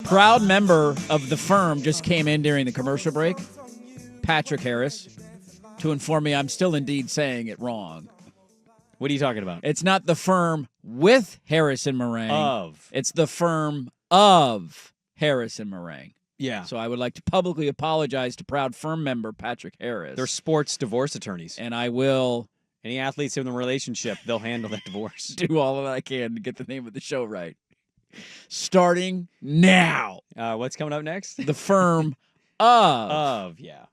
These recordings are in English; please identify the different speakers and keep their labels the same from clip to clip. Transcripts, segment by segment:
Speaker 1: Proud member of the firm just came in during the commercial break, Patrick Harris, to inform me I'm still indeed saying it wrong.
Speaker 2: What are you talking about?
Speaker 1: It's not the firm with Harris and Meringue.
Speaker 2: Of.
Speaker 1: It's the firm of Harris and Meringue.
Speaker 2: Yeah.
Speaker 1: So I would like to publicly apologize to proud firm member Patrick Harris.
Speaker 2: They're sports divorce attorneys.
Speaker 1: And I will...
Speaker 2: Any athletes in a relationship, they'll handle that divorce.
Speaker 1: do all that I can to get the name of the show right. Starting now.
Speaker 2: What's coming up next?
Speaker 1: The firm of...
Speaker 2: Yeah.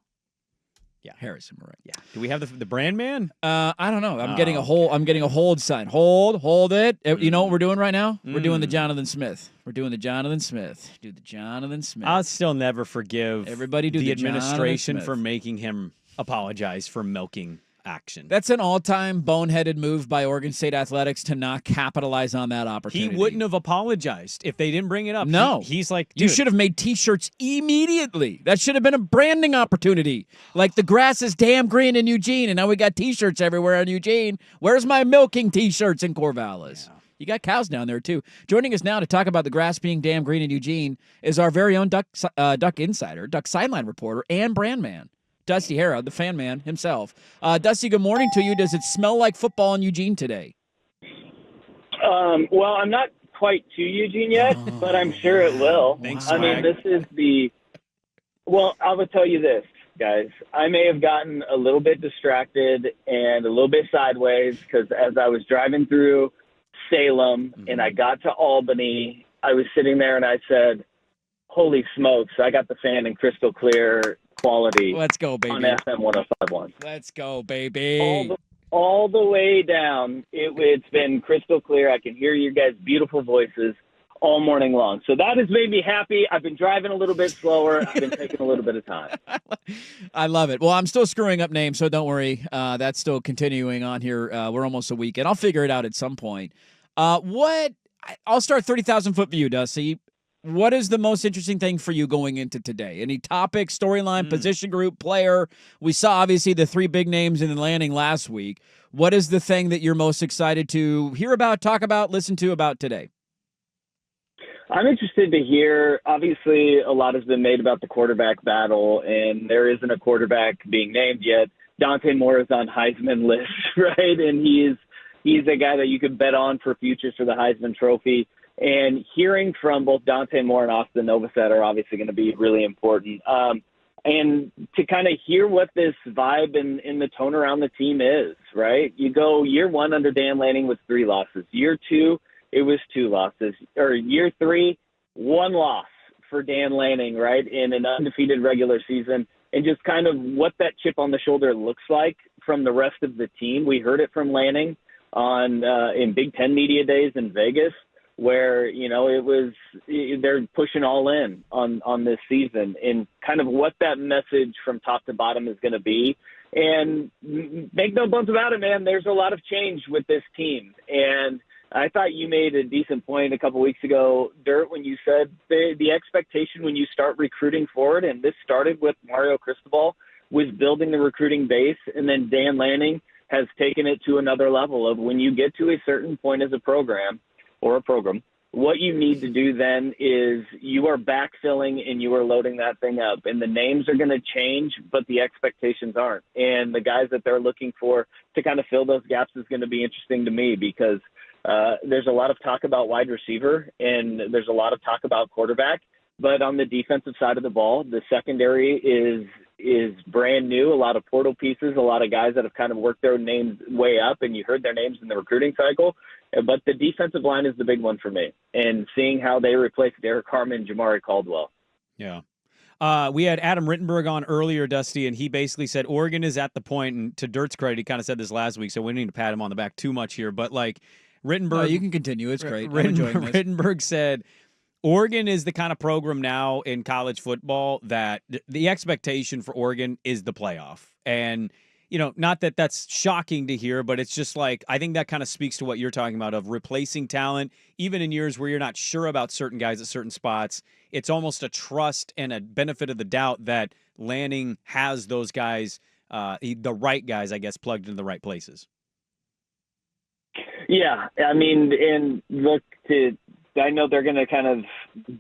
Speaker 1: Harris and Meringue.
Speaker 2: Yeah. Do we have the brand man?
Speaker 1: I don't know. I'm getting a hold. I'm getting a hold sign. Hold it. You know what we're doing right now? We're doing the Jonathan Smith. We're doing the Jonathan Smith. Do the Jonathan Smith.
Speaker 2: I'll still never forgive
Speaker 1: everybody. Do
Speaker 2: the
Speaker 1: the
Speaker 2: administration for making him apologize for milking action.
Speaker 1: That's an all-time boneheaded move by Oregon State Athletics to not capitalize on that opportunity.
Speaker 2: He wouldn't have apologized if they didn't bring it up.
Speaker 1: No.
Speaker 2: He's like, dude.
Speaker 1: You should have made T-shirts immediately. That should have been a branding opportunity. Like the grass is damn green in Eugene, and now we got T-shirts everywhere in Eugene. Where's my milking T-shirts in Corvallis? Yeah. You got cows down there, too. Joining us now to talk about the grass being damn green in Eugene is our very own Duck insider, Duck sideline reporter, and brand man, Dusty Harrah, the fan man himself. Dusty, good morning to you. Does it smell like football in Eugene today?
Speaker 3: Well, I'm not quite to Eugene yet, but I'm sure it will.
Speaker 2: Thanks,
Speaker 3: I mean, this is well, I will tell you this, guys. I may have gotten a little bit distracted and a little bit sideways because as I was driving through Salem and I got to Albany, I was sitting there and I said, holy smokes, I got the fan in crystal clear quality.
Speaker 1: Let's go, baby.
Speaker 3: On FM 105.1.
Speaker 1: Let's go, baby.
Speaker 3: All the way down, it's been crystal clear. I can hear your guys' beautiful voices all morning long. So that has made me happy. I've been driving a little bit slower. I've been taking a little bit of time.
Speaker 1: I love it. Well, I'm still screwing up names, so don't worry. That's still continuing on here. We're almost a week, and I'll figure it out at some point. I'll start 30,000-foot view, Dusty. What is the most interesting thing for you going into today? Any topic, storyline, position group, player? We saw, obviously, the three big names in the landing last week. What is the thing that you're most excited to hear about, talk about, listen to about today?
Speaker 3: I'm interested to hear, obviously, a lot has been made about the quarterback battle, and there isn't a quarterback being named yet. Dante Moore is on Heisman list, right? And he's a guy that you could bet on for futures for the Heisman Trophy. And hearing from both Dante Moore and Austin Novosad are obviously going to be really important. And to kind of hear what this vibe and the tone around the team is, right? You go year one under Dan Lanning with 3 losses. Year two, it was 2 losses. Or year 3, 1 loss for Dan Lanning, right, in an undefeated regular season. And just kind of what that chip on the shoulder looks like from the rest of the team. We heard it from Lanning in Big Ten Media Days in Vegas, where, they're pushing all in on this season and kind of what that message from top to bottom is going to be. And make no bones about it, man, there's a lot of change with this team. And I thought you made a decent point a couple weeks ago, Dirt, when you said the expectation when you start recruiting forward, and this started with Mario Cristobal, was building the recruiting base, and then Dan Lanning has taken it to another level of when you get to a certain point as a program, what you need to do then is you are backfilling and you are loading that thing up. And the names are going to change, but the expectations aren't. And the guys that they're looking for to kind of fill those gaps is going to be interesting to me because there's a lot of talk about wide receiver and there's a lot of talk about quarterback. But on the defensive side of the ball, the secondary is brand new, a lot of portal pieces, a lot of guys that have kind of worked their names way up, and you heard their names in the recruiting cycle. But the defensive line is the big one for me, and seeing how they replace Derek Harmon, Jamari Caldwell.
Speaker 2: Yeah. We had Adam Rittenberg on earlier, Dusty, and he basically said Oregon is at the point, and to Dirt's credit, he kind of said this last week, so we don't need to pat him on the back too much here, but like Rittenberg.
Speaker 1: No, you can continue. It's great. I'm enjoying this.
Speaker 2: Rittenberg said Oregon is the kind of program now in college football that the expectation for Oregon is the playoff. And, not that that's shocking to hear, but it's just like, I think that kind of speaks to what you're talking about of replacing talent, even in years where you're not sure about certain guys at certain spots. It's almost a trust and a benefit of the doubt that Lanning has those guys, the right guys, I guess, plugged into the right places.
Speaker 3: Yeah, I mean, and look, to I know they're going to kind of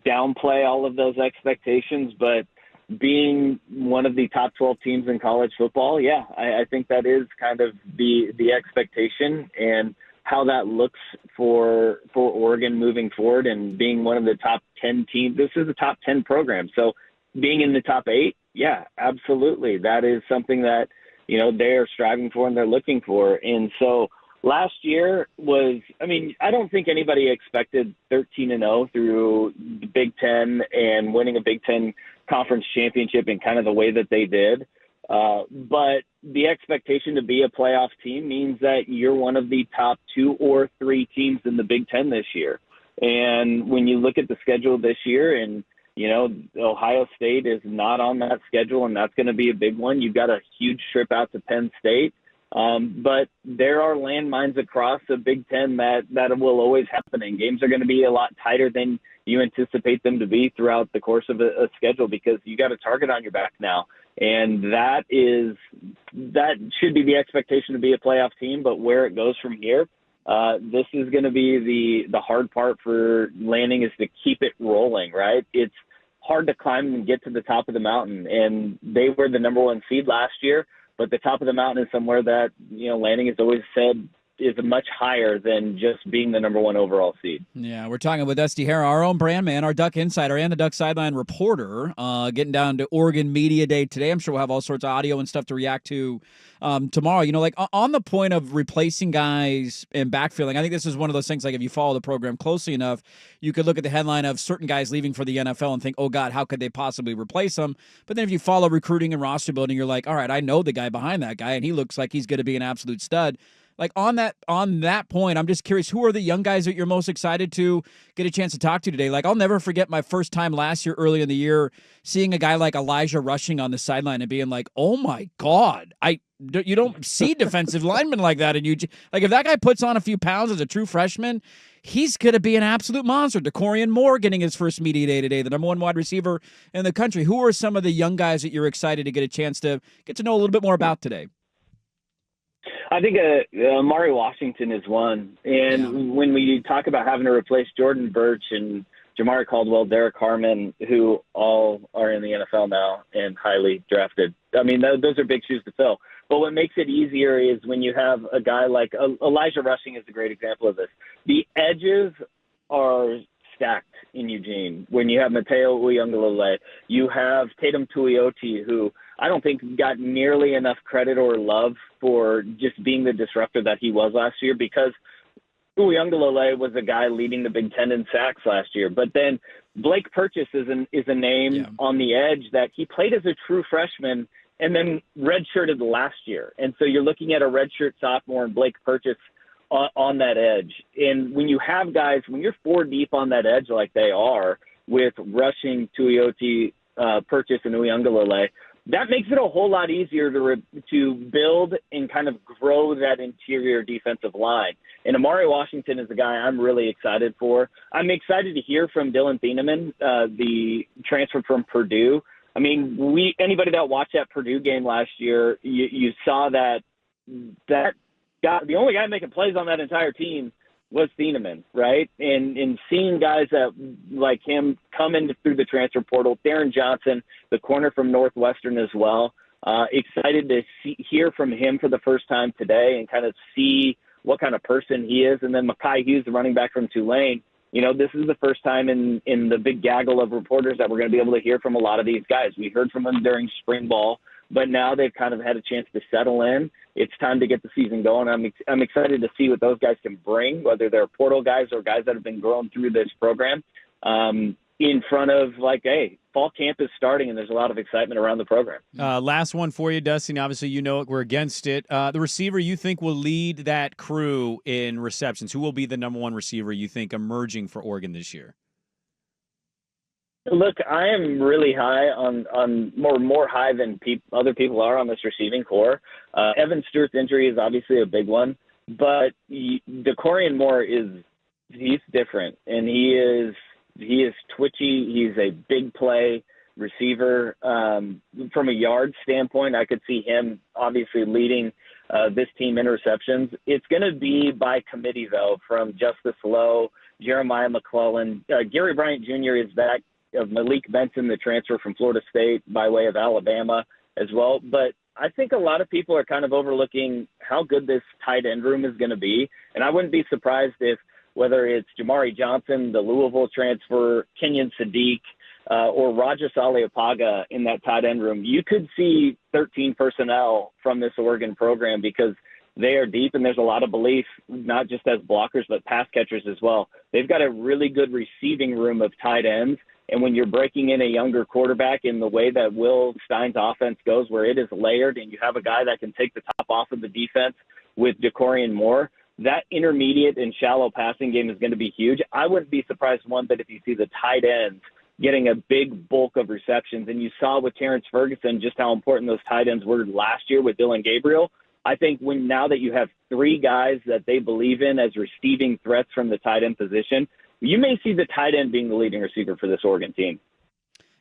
Speaker 3: downplay all of those expectations, but being one of the top 12 teams in college football, yeah, I think that is kind of the expectation, and how that looks for Oregon moving forward, and being one of the top 10 teams. This is a top 10 program. So being in the top 8, yeah, absolutely. That is something that, they're striving for and they're looking for. And so last year was, I don't think anybody expected 13-0 through the Big Ten and winning a Big Ten conference championship in kind of the way that they did. But the expectation to be a playoff team means that you're one of the top 2 or 3 teams in the Big Ten this year. And when you look at the schedule this year, and, Ohio State is not on that schedule, and that's going to be a big one. You've got a huge trip out to Penn State. But there are landmines across the Big Ten that will always happen, and games are going to be a lot tighter than you anticipate them to be throughout the course of a schedule, because you got a target on your back now. And that should be the expectation to be a playoff team. But where it goes from here, this is going to be the hard part for Lanning, is to keep it rolling, right? It's hard to climb and get to the top of the mountain. And they were the number 1 seed last year, but the top of the mountain is somewhere that, Lanning has always said is much higher than just being the number 1 overall seed.
Speaker 1: Yeah, we're talking with Dusty Harrah, our own brand man, our Duck insider, and the Duck Sideline Reporter, getting down to Oregon Media Day today. I'm sure we'll have all sorts of audio and stuff to react to tomorrow. On the point of replacing guys and backfilling, I think this is one of those things, like if you follow the program closely enough, you could look at the headline of certain guys leaving for the NFL and think, oh, God, how could they possibly replace them? But then if you follow recruiting and roster building, you're like, all right, I know the guy behind that guy, and he looks like he's going to be an absolute stud. Like on that point, I'm just curious, who are the young guys that you're most excited to get a chance to talk to today? Like, I'll never forget my first time last year, early in the year, seeing a guy like Elijah Rushing on the sideline and being like, oh my God, you don't see defensive linemen like that. And like, if that guy puts on a few pounds as a true freshman, he's going to be an absolute monster. DeCorian Moore getting his first media day today, the number 1 wide receiver in the country. Who are some of the young guys that you're excited to get a chance to get to know a little bit more about today?
Speaker 3: I think Amari Washington is one. And when we talk about having to replace Jordan Birch and Jamari Caldwell, Derek Harmon, who all are in the NFL now and highly drafted, those are big shoes to fill. But what makes it easier is when you have a guy like Elijah Rushing is a great example of this. The edges are stacked in Eugene. When you have Mateo Uyunglele, you have Tatum Tuioti, who I don't think got nearly enough credit or love for just being the disruptor that he was last year, because Uyunglele was a guy leading the Big Ten in sacks last year. But then Blake Purchase is a name on the edge that he played as a true freshman and then redshirted last year. And so you're looking at a redshirt sophomore and Blake Purchase on that edge. And when you have guys, when you're 4 deep on that edge like they are with Rushing, Tuioti, Purchase, and Uyunglele, that makes it a whole lot easier to build and kind of grow that interior defensive line. And Amari Washington is a guy I'm really excited for. I'm excited to hear from Dylan Thieneman, the transfer from Purdue. Anybody that watched that Purdue game last year, you saw that guy, the only guy making plays on that entire team was Thieneman, right? And seeing guys that like him come in through the transfer portal, Darren Johnson, the corner from Northwestern as well. Excited to hear from him for the first time today and kind of see what kind of person he is. And then Mekhi Hughes, the running back from Tulane. This is the first time in the big gaggle of reporters that we're going to be able to hear from a lot of these guys. We heard from them during spring ball, but now they've kind of had a chance to settle in. It's time to get the season going. I'm excited to see what those guys can bring, whether they're portal guys or guys that have been growing through this program, in front of fall camp is starting and there's a lot of excitement around the program.
Speaker 2: Last one for you, Dusty. Obviously, we're against it. The receiver you think will lead that crew in receptions? Who will be the number 1 receiver you think emerging for Oregon this year?
Speaker 3: Look, I am really high on more high than other people are on this receiving core. Evan Stewart's injury is obviously a big one, but DeCorian Moore he's different, and he is twitchy. He's a big play receiver. From a yard standpoint, I could see him obviously leading this team in receptions. It's going to be by committee, though, from Justice Lowe Jeremiah McClellan. Gary Bryant Jr. is back, of Malik Benson, the transfer from Florida State by way of Alabama as well. But I think a lot of people are kind of overlooking how good this tight end room is going to be. And I wouldn't be surprised if, whether it's Jamari Johnson, the Louisville transfer, Kenyon Sadiq, or Raja Saliapaga in that tight end room, you could see 13 personnel from this Oregon program because they are deep and there's a lot of belief, not just as blockers, but pass catchers as well. They've got a really good receiving room of tight ends. And when you're breaking in a younger quarterback in the way that Will Stein's offense goes, where it is layered and you have a guy that can take the top off of the defense with Decorian Moore, that intermediate and shallow passing game is going to be huge. I wouldn't be surprised, one, that if you see the tight ends getting a big bulk of receptions, and you saw with Terrence Ferguson just how important those tight ends were last year with Dylan Gabriel. I think now that you have three guys that they believe in as receiving threats from the tight end position, you may see the tight end being the leading receiver for this Oregon team.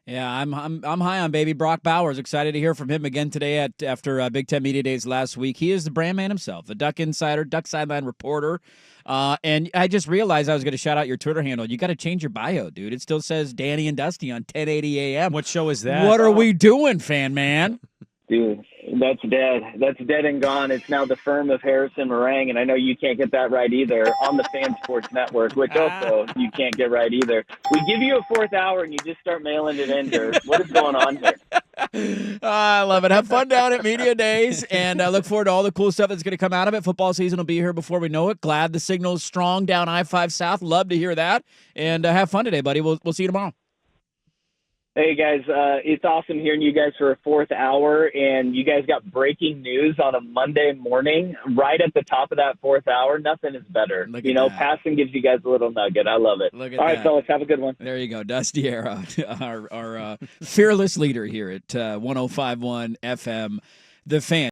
Speaker 1: Yeah, I'm high on baby Brock Bowers. Excited to hear from him again today after Big Ten Media Days last week. He is the brand man himself, a Duck insider, Duck sideline reporter. And I just realized I was going to shout out your Twitter handle. You got to change your bio, dude. It still says Danny and Dusty on 1080 a.m.
Speaker 2: What show is that?
Speaker 1: What are we doing, fan man?
Speaker 3: Dude, that's dead. That's dead and gone. It's now the firm of Harrison Meringue, and I know you can't get that right either on the Fan Sports Network, which also you can't get right either. We give you a fourth hour, and you just start mailing it in here. What is going on here?
Speaker 1: I love it. Have fun down at Media Days, and I look forward to all the cool stuff that's going to come out of it. Football season will be here before we know it. Glad the signal is strong down I-5 South. Love to hear that, and have fun today, buddy. We'll see you tomorrow.
Speaker 3: Hey, guys, it's awesome hearing you guys for a fourth hour, and you guys got breaking news on a Monday morning right at the top of that fourth hour. Nothing is better.
Speaker 1: Look at that.
Speaker 3: Passing gives you guys a little nugget. I love it.
Speaker 1: Look at
Speaker 3: All right,
Speaker 1: that.
Speaker 3: fellas, have a good one.
Speaker 1: There you go. Dusty Harrah, our fearless leader here at 105.1 FM, The Fan.